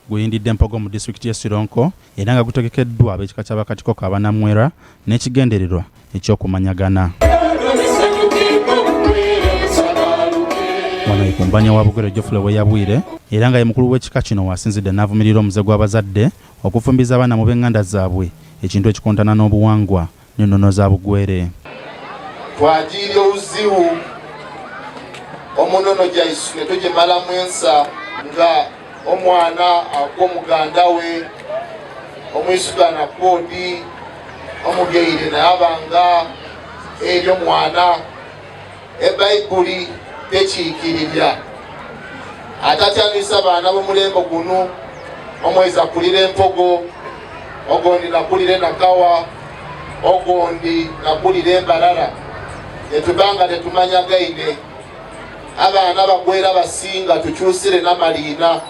guyindidde Mpogo mu disitulikiti y'e Sironko era nga gutegekeddwa ab'ekika ky'Abakatiko Kabanamwera n'ekigendererwa eky'okumanyagana. Wano ikumbanya wa Bugwere Geoffrey Weyabwire era nga ye mukulu w'ekika kino wasinzidde n'avumirira omuze gw'abazadde okufumbiza abaana mu b'enganda zaabwe ekintu ekikontana n'obuwangwa n'ennono za Bugwere. Twagiira obuzibu omunono gyaisu ne tugimalamu ensa nga omwana ak'omuganda we omwisugana koodi omugeire naye abanga eri omwana ebayibuli tekiikirirya atatyanisa abaana b'omulembe guno omwezi akulira Empogo ogondi nakulira Nakawa ogondi nakulira Embarara netubanga tetumanyagaine abaana bagwera basinga tukyusire n'amaliina.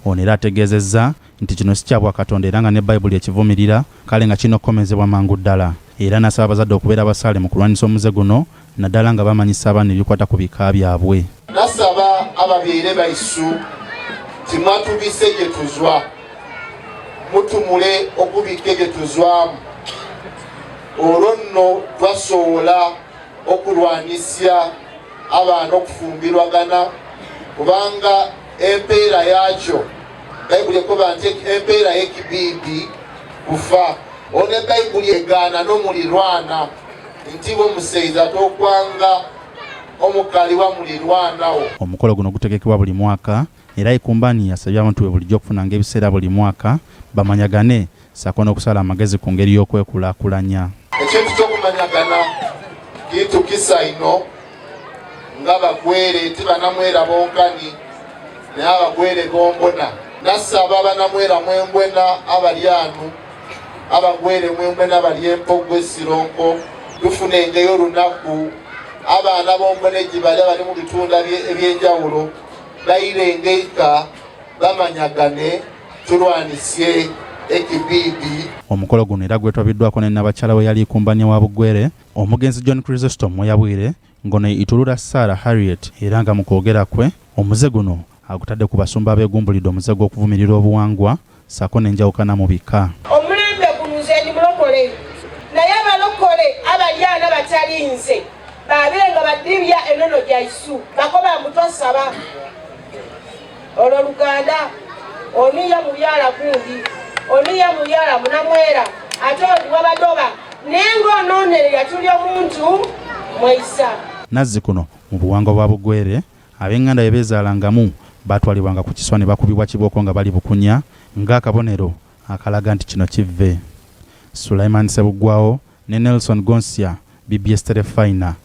Ono era ategeezezza nti kino si kya Bwakatonda era nga ne Bayibuli ekivumirira kale nga kinokomezebwa mangu ddala era n'asaba abazadde okubeera abasaale mu kulwanyisa omuze guno naddala nga bamanyisa abaana ebikwata ku bika byabwe. Nasaba ababeere baisu timwatubise gye tuzwa mutumule okubika gye tuzwamu olwo nno twasobola okulwanisya abaana okufumbirwagana kubanga empeera yakyo Bayibuli ekoba nti empeera y'ekibibi kufa ono Bayibuli egaana n'omulirwana nti bw'omusaiza tokwanga omukali wa mulirwanawo. Omukolo guno gutegekebwa buli mwaka era ikumbani yasabye abantu be bulijjo okufunanga ebiseera buli mwaka bamanyagane sako n'okusala amagezi ku ngeri y'okwekulaakulanya. Ekintu ky'okumanyagana kintu kisa ino ng'Abagwere tibanamwera bonkani naye Abagwere gombona. Nasaba abanamwera mwembwena abali anu Abagwere mwembwena abali Empogo Sironko tufunengeyo olunaku abaana bombona egibali abali mu bitunda ebyenjawulo bayirengeika bamanyagane tulwanisye ekibibi. Omukolo guno era gwetwabiddwako ne Nnabakyala we yali ikumbanya wa Bugwere omugenzi John Chrysostom Weyabwire ngono Itulura Sarah Harriet era nga mu kwogera kwe omuze guno agutadde ku basumba abeegumbulidde omuze gw'okuvumirira obuwangwa sako n'enjawukana mu bika. Omulembe guno nze ndi mulokole naye abalokole abalyana batalinze babenga badibya enono gyaisu bakoba mutosaba olwo Luganda oniya mubyala gundi oniya mubyala munamwera ate wabadoba nengo ononerera tuli omuntu mwaisa. Nazzi kuno mu buwangwa bwa Bugwere ab'enganda bye beezaalangamu batwalibwanga ku kiswa ne bakubibwa kibooko nga bali bukunya ng'akabonero akalaga nti kino kivve. Sulaiman Sebuggwawo ne Nelson Gonsia, BBS Terefina.